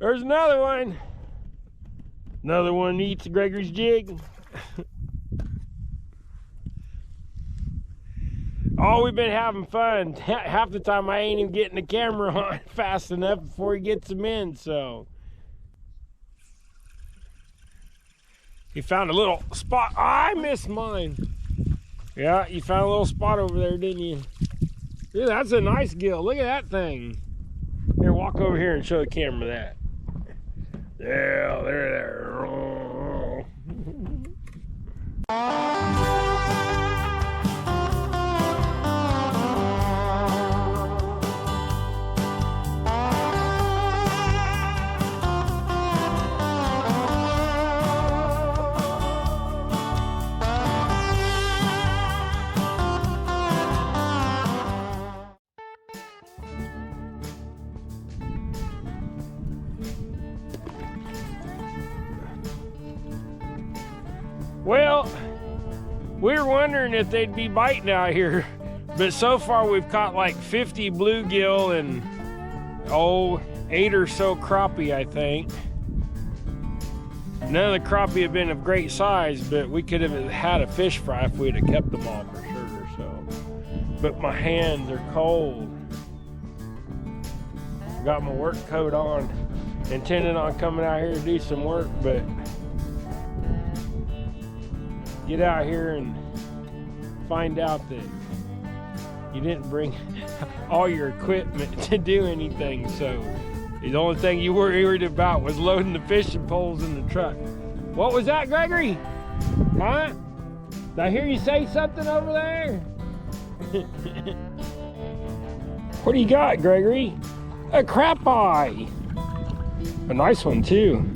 There's another one. Another one eats Gregory's jig. Oh, we've been having fun. Half the time I ain't even getting the camera on fast enough before he gets them in, so. He found a little spot. Oh, I missed mine. Yeah, you found a little spot over there, didn't you? Dude, that's a nice gill. Look at that thing. Here, walk over here and show the camera that. Yeah, there. Well, we were wondering if they'd be biting out here, but so far we've caught like 50 bluegill and 8 or so crappie, I think. None of the crappie have been of great size, but we could have had a fish fry if we'd have kept them all for sure. So, but my hands are cold. Got my work coat on, intending on coming out here to do some work, but get out here and find out that you didn't bring all your equipment to do anything. So the only thing you were worried about was loading the fishing poles in the truck. What was that, Gregory? Huh? Did I hear you say something over there? What do you got, Gregory? A crappie. A nice one too.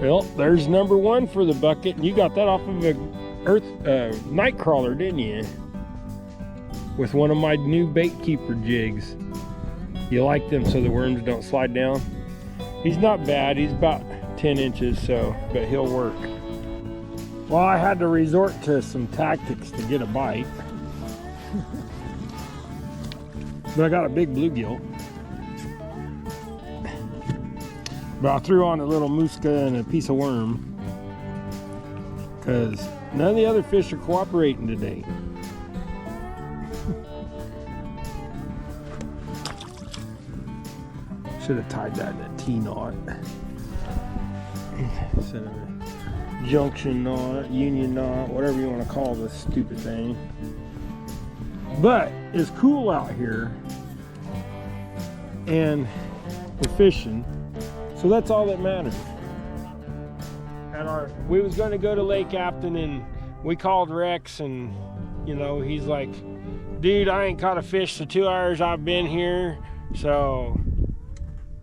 Well, there's number 1 for the bucket, and you got that off of a night crawler, didn't you? With one of my new bait keeper jigs. You like them so the worms don't slide down? He's not bad. He's about 10 inches, so, but he'll work. Well, I had to resort to some tactics to get a bite. But I got a big bluegill. But I threw on a little musca and a piece of worm because none of the other fish are cooperating today. Should have tied that in a T-knot instead of a junction knot, union knot, whatever you want to call this stupid thing. But it's cool out here and we're fishing. So that's all that matters. And we was going to go to Lake Afton, and we called Rex, and you know, he's like, dude, I ain't caught a fish the 2 hours I've been here. So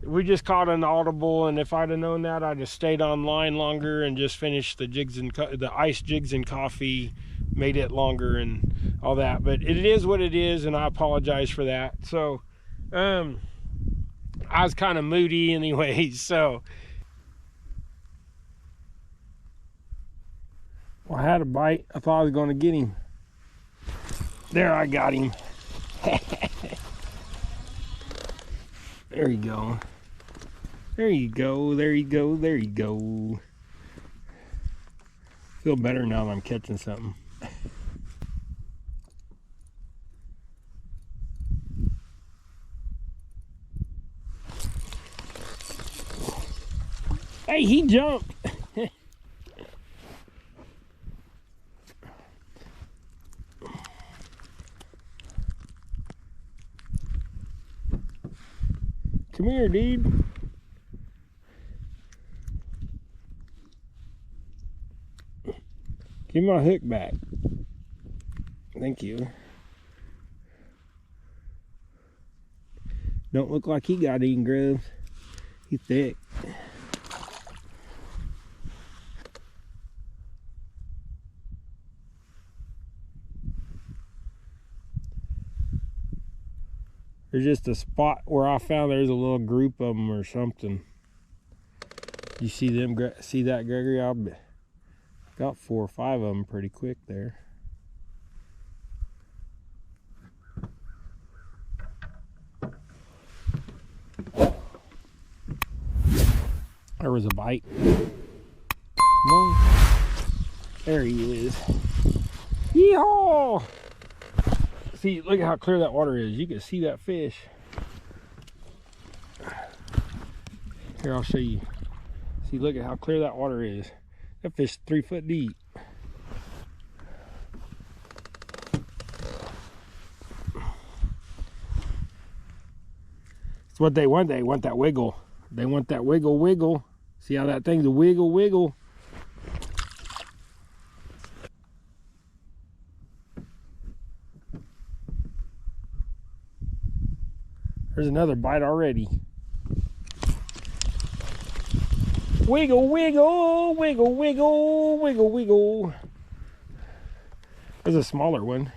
we just caught an audible, and if I'd have known that, I'd have stayed online longer and just finished the ice Jigs and Coffee, made it longer and all that. But it is what it is, and I apologize for that. So I was kind of moody anyways, so. Well, I had a bite. I thought I was going to get him. There, I got him. There you go. There you go, there you go, there you go. Feel better now that I'm catching something. Hey, he jumped. Come here, dude. Give my hook back. Thank you. Don't look like he got eating grubs. He's thick. There's just a spot where I found there's a little group of them or something. You see them? See that, Gregory? I got 4 or 5 of them pretty quick there. There was a bite. Come on. There he is. Yeehaw! See, look at how clear that water is. You can see that fish. Here, I'll show you. See, look at how clear that water is. That fish is 3 foot deep. It's what they want. They want that wiggle. They want that wiggle, wiggle. See how that thing's a wiggle, wiggle. There's another bite already. Wiggle, wiggle, wiggle, wiggle, wiggle, wiggle. There's a smaller one.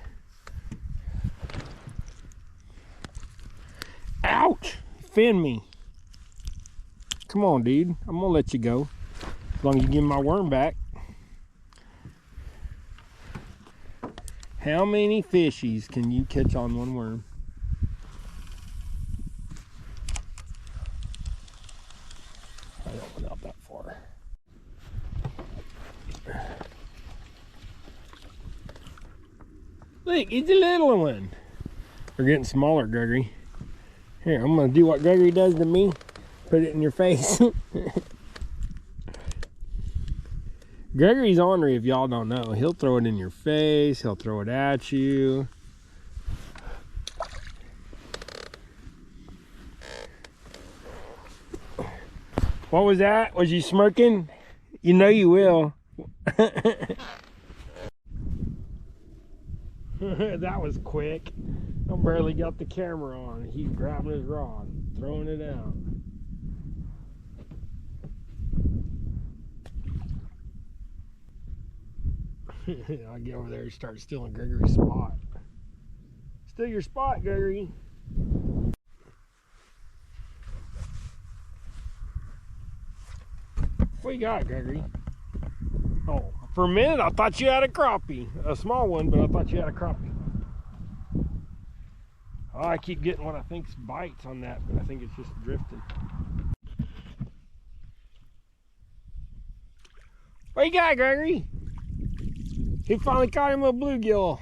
Ouch! Fin me. Come on, dude. I'm gonna let you go. As long as you give me my worm back. How many fishies can you catch on one worm? I don't went out that far. Look, it's a little one. They're getting smaller, Gregory. Here, I'm gonna do what Gregory does to me. Put it in your face. Gregory's ornery, if y'all don't know. He'll throw it in your face. He'll throw it at you. What was that? Was you smirking? You know you will. That was quick. I barely got the camera on. He's grabbing his rod, throwing it out. I'll get over there and start stealing Gregory's spot. Steal your spot, Gregory. What you got, Gregory? Oh, for a minute I thought you had a crappie. A small one, but I thought you had a crappie. Oh, I keep getting what I think's bites on that, but I think it's just drifting. What you got, Gregory? He finally caught him a bluegill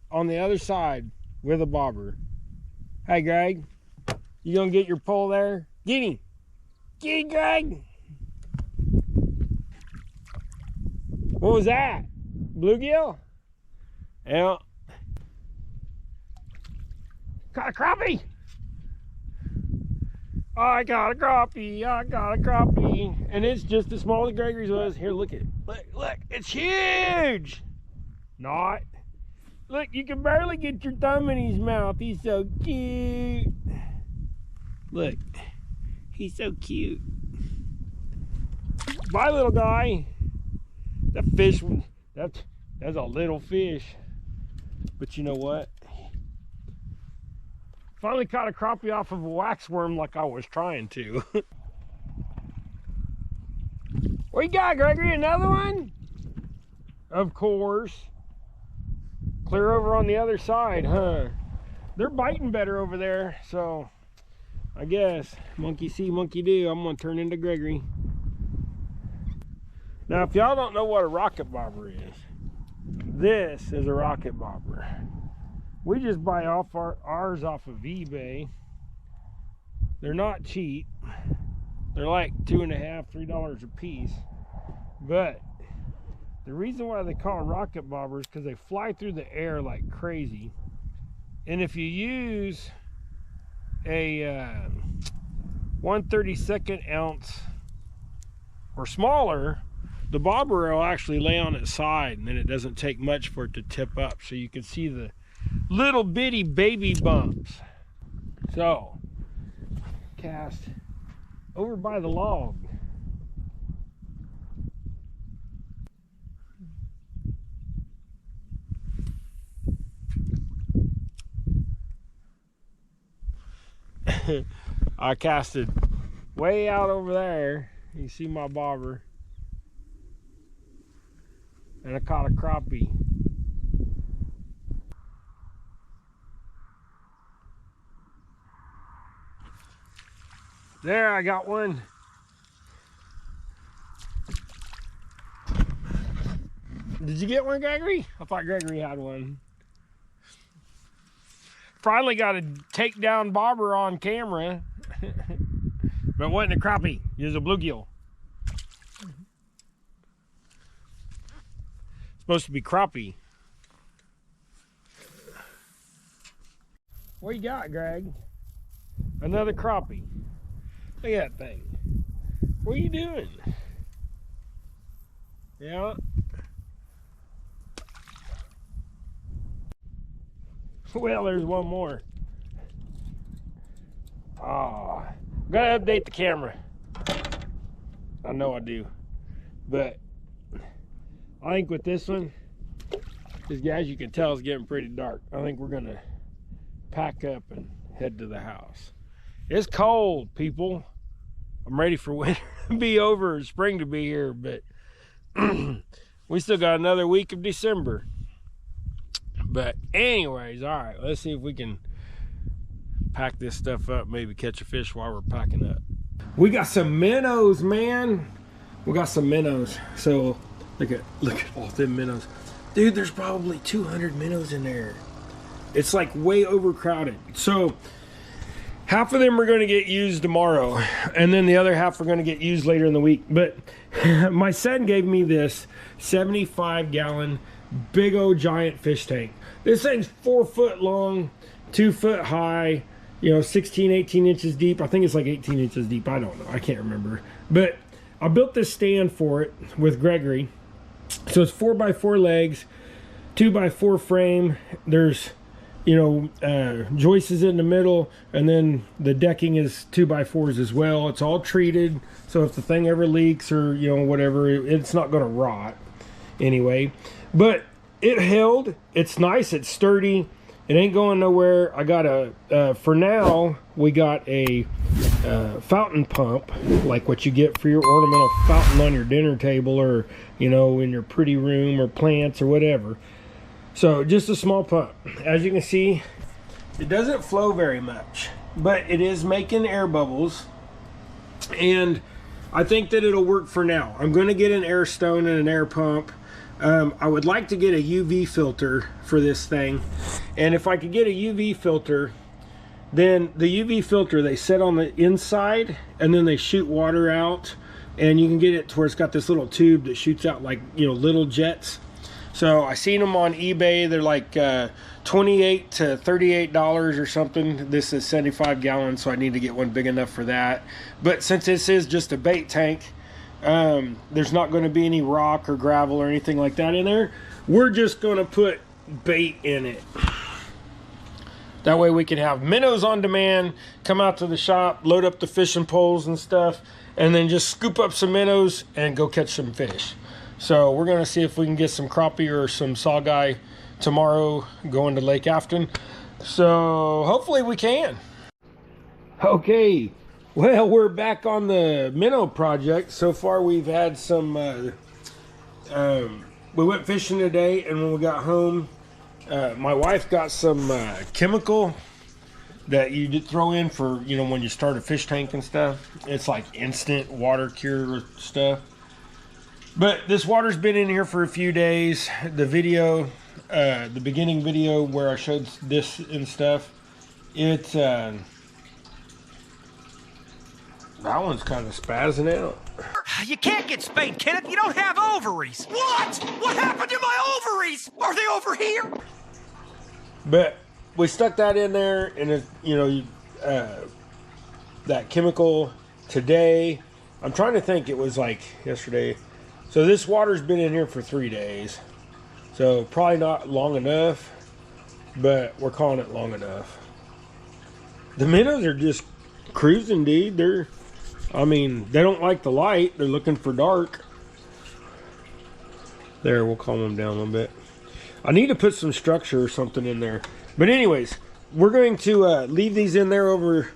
on the other side with a bobber. Hey, Greg, you gonna get your pole there? Get him! Get him, Greg! What was that? Bluegill? Yeah. Got a crappie! I got a crappie, I got a crappie. And it's just as small as Gregory's was. Here, look at it. Look, look, it's huge! Not. Look, you can barely get your thumb in his mouth. He's so cute. Look, he's so cute. Bye, little guy. That fish, that's a little fish. But you know what? Finally caught a crappie off of a waxworm like I was trying to. What you got, Gregory? Another one? Of course. Clear over on the other side, huh? They're biting better over there, so I guess monkey see, monkey do. I'm gonna turn into Gregory. Now, if y'all don't know what a rocket bobber is, this is a rocket bobber. We just buy ours off of eBay. They're not cheap. They're like $2.50, $3 a piece. But the reason why they call them rocket bobbers is because they fly through the air like crazy. And if you use a 1/32 ounce or smaller, the bobber will actually lay on its side, and then it doesn't take much for it to tip up. So you can see the little bitty baby bumps. So, cast over by the log. I casted way out over there. You see my bobber. And I caught a crappie. There, I got one. Did you get one, Gregory? I thought Gregory had one. Finally got a takedown bobber on camera. But it wasn't a crappie, it was a bluegill. Supposed to be crappie. What you got, Greg? Another crappie. Look at that thing. What are you doing? Yeah. Well, there's one more. Ah, gotta update the camera. I know I do, but I think with this one, as you can tell, it's getting pretty dark. I think we're gonna pack up and head to the house. It's cold, people. I'm ready for winter to be over, spring to be here, but we still got another week of December. But anyways, all right, let's see if we can pack this stuff up, maybe catch a fish while we're packing up. We got some minnows, man. We got some minnows. So look at all them minnows. Dude, there's probably 200 minnows in there. It's like way overcrowded. So half of them are going to get used tomorrow, and then the other half are going to get used later in the week. But my son gave me this 75-gallon big old giant fish tank. This thing's 4 foot long, 2 foot high, you know, 16, 18 inches deep. I think it's like 18 inches deep. I don't know. I can't remember. But I built this stand for it with Gregory. So it's 4x4 legs, 2x4 frame. There's, you know, joists in the middle, and then the decking is 2x4s as well. It's all treated, so if the thing ever leaks or, you know, whatever, it's not going to rot anyway. But it held. It's nice. It's sturdy. It ain't going nowhere. I got for now, we got a fountain pump, like what you get for your ornamental fountain on your dinner table, or, you know, in your pretty room, or plants or whatever. So just a small pump. As you can see, it doesn't flow very much, but it is making air bubbles, and I think that it'll work for now. I'm going to get an air stone and an air pump. I would like to get a UV filter for this thing, and if I could get a UV filter, then the UV filter, they set on the inside and then they shoot water out, and you can get it to where it's got this little tube that shoots out like, you know, little jets. So I seen them on eBay. They're like $28 to $38 or something. This is 75 gallons, so I need to get one big enough for that. But since this is just a bait tank, there's not going to be any rock or gravel or anything like that in there. We're just going to put bait in it. That way we can have minnows on demand, come out to the shop, load up the fishing poles and stuff, and then just scoop up some minnows and go catch some fish. So we're going to see if we can get some crappie or some sawguy tomorrow going to Lake Afton. So hopefully we can. Okay, well, we're back on the minnow project. So far we've had some, we went fishing today, and when we got home, my wife got some chemical that you throw in for, you know, when you start a fish tank and stuff. It's like instant water cure stuff. But this water's been in here for a few days. The video, the beginning video where I showed this and stuff, it's, that one's kind of spazzing out. You can't get spayed, Kenneth. You don't have ovaries. What? What happened to my ovaries? Are they over here? But we stuck that in there, and it, you know, that chemical today. I'm trying to think. It was like yesterday. So this water's been in here for 3 days. So probably not long enough, but we're calling it long enough. The minnows are just cruising, dude. They're, I mean, they don't like the light. They're looking for dark. There, we'll calm them down a little bit. I need to put some structure or something in there. But anyways, we're going to leave these in there over...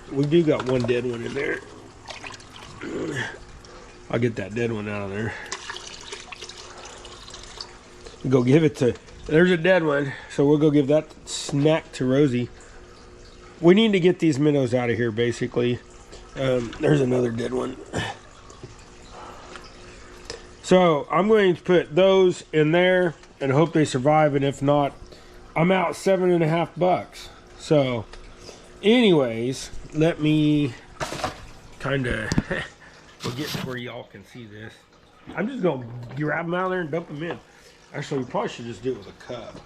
we do got one dead one in there. I'll get that dead one out of there. Go give it to... There's a dead one. So we'll go give that snack to Rosie. We need to get these minnows out of here, basically. There's another dead one. So I'm going to put those in there and hope they survive, and if not, I'm out $7.50. So anyways, let me kind of we'll get to where y'all can see this. I'm just gonna grab them out of there and dump them in. Actually, we probably should just do it with a cup.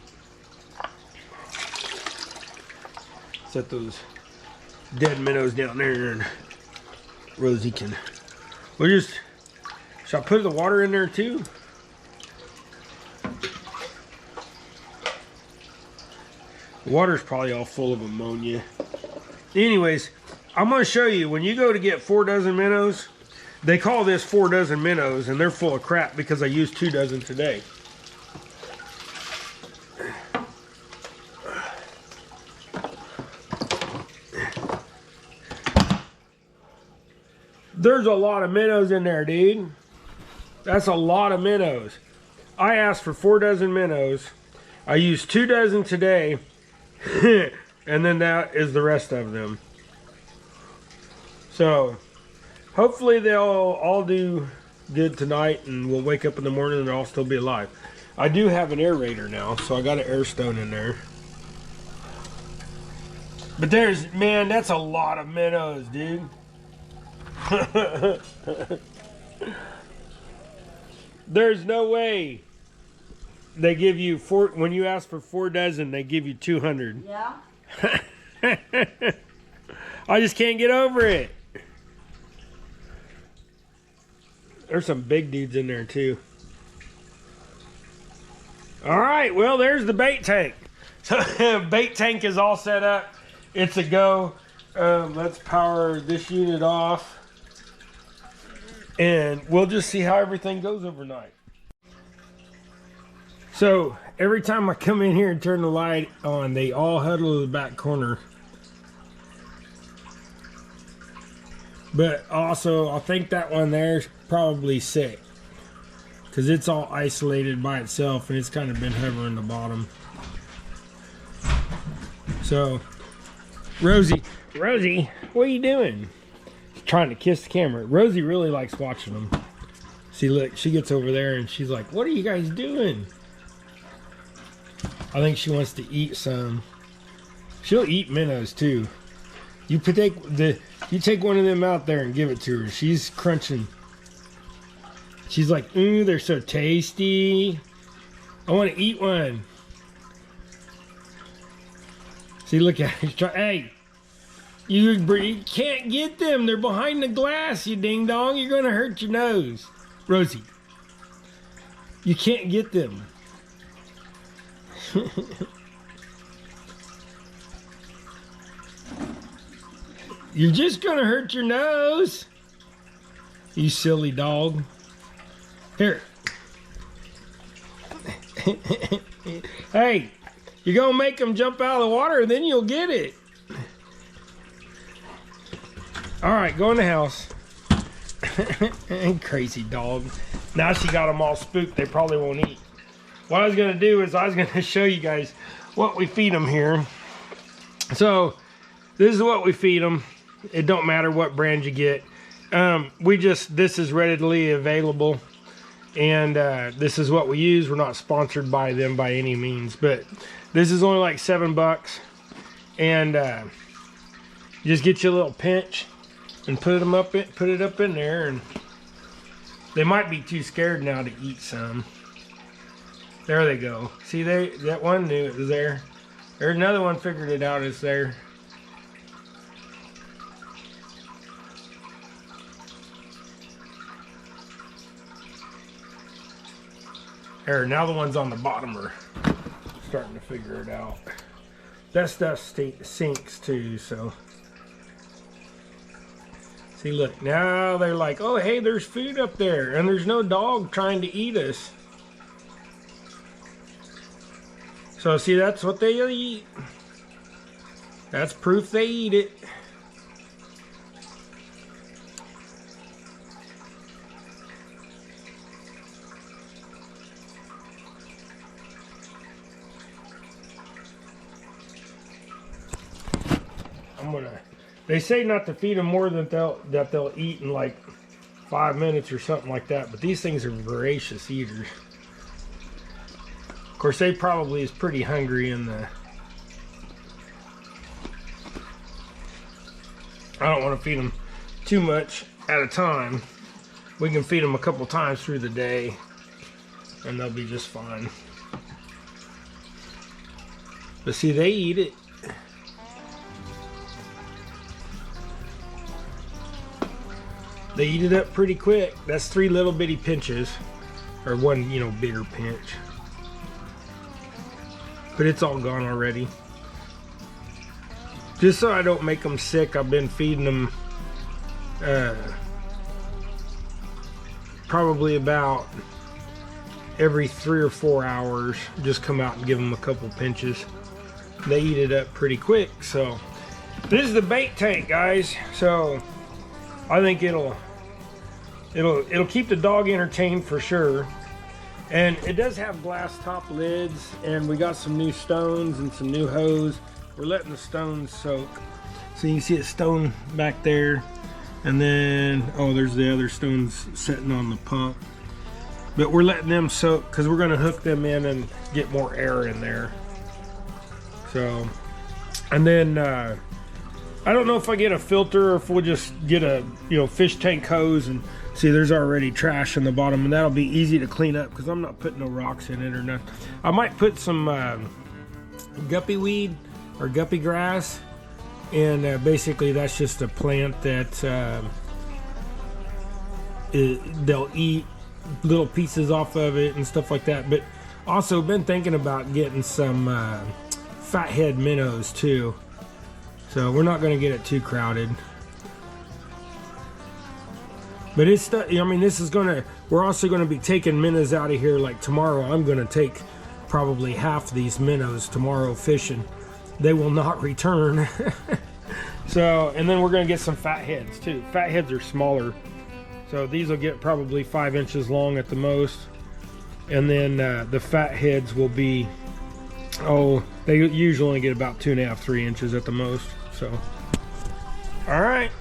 Set those dead minnows down there, and Rosie can. We'll just. Should I put the water in there too? The water's probably all full of ammonia. Anyways, I'm going to show you, when you go to get 4 dozen minnows, they call this 4 dozen minnows, and they're full of crap because I used 2 dozen today. There's a lot of minnows in there, dude. That's a lot of minnows. I asked for 4 dozen minnows. I used 2 dozen today. And then that is the rest of them. So hopefully they'll all do good tonight, and we'll wake up in the morning and they'll all still be alive. I do have an aerator now, so I got an air stone in there. But there's, man, that's a lot of minnows, dude. There's no way they give you 4, when you ask for 4 dozen, they give you 200. Yeah. I just can't get over it. There's some big dudes in there too. All right, well, there's the bait tank. So bait tank is all set up. It's a go. Let's power this unit off, and we'll just see how everything goes overnight. So every time I come in here and turn the light on, they all huddle to the back corner. But also, I think that one there's probably sick, because it's all isolated by itself and it's kind of been hovering the bottom. So, Rosie, what are you doing? She's trying to kiss the camera. Rosie really likes watching them. See, look, she gets over there and she's like, "What are you guys doing?" I think she wants to eat some. She'll eat minnows too. You take one of them out there and give it to her. She's crunching. She's like, "Ooh, they're so tasty. I want to eat one." See, look at her. Hey, you can't get them. They're behind the glass, you ding dong. You're gonna hurt your nose, Rosie. You can't get them. You're just gonna hurt your nose, you silly dog. Here. Hey, you're gonna make them jump out of the water, then you'll get it. All right, go in the house. Crazy dog. Now she got them all spooked. They probably won't eat. What I was gonna do is I was gonna show you guys what we feed them here. So this is what we feed them. It don't matter what brand you get. This is readily available, and this is what we use. We're not sponsored by them by any means, but this is only like $7, and just get you a little pinch and put it up in there, and they might be too scared now to eat some. There they go. See, that one knew it was there. There's another one figured it out. It's there. There, now the ones on the bottom are starting to figure it out. That stuff sinks too, so. See, look, now they're like, "Oh, hey, there's food up there, and there's no dog trying to eat us." So, see, that's what they eat. That's proof they eat it. They say not to feed them more than they'll eat in like 5 minutes or something like that. But these things are voracious eaters. Of course, they probably is pretty hungry in the... I don't want to feed them too much at a time. We can feed them a couple times through the day and they'll be just fine. But see, they eat it. They eat it up pretty quick. That's 3 little bitty pinches, or 1, you know, bigger pinch. But it's all gone already. Just so I don't make them sick, I've been feeding them probably about every 3 or 4 hours. Just come out and give them a couple pinches. They eat it up pretty quick. So this is the bait tank, guys. So I think it'll keep the dog entertained for sure. And it does have glass top lids, and we got some new stones and some new hose. We're letting the stones soak. So you can see a stone back there. And then, oh, there's the other stones sitting on the pump. But we're letting them soak because we're going to hook them in and get more air in there. So, and then I don't know if I get a filter or if we'll just get a, you know, fish tank hose. And see, there's already trash in the bottom, and that'll be easy to clean up because I'm not putting no rocks in it or nothing. I might put some guppy weed or guppy grass, and basically that's just a plant that they'll eat little pieces off of it and stuff like that. But also been thinking about getting some fathead minnows too, so we're not going to get it too crowded. But it's, I mean, this is gonna, we're also going to be taking minnows out of here. Like tomorrow, I'm going to take probably half these minnows tomorrow fishing. They will not return. So, and then we're going to get some fatheads too. Fatheads are smaller, so these will get probably 5 inches long at the most. And then the fatheads will be, oh, they usually only get about 2.5, 3 inches at the most. So, all right.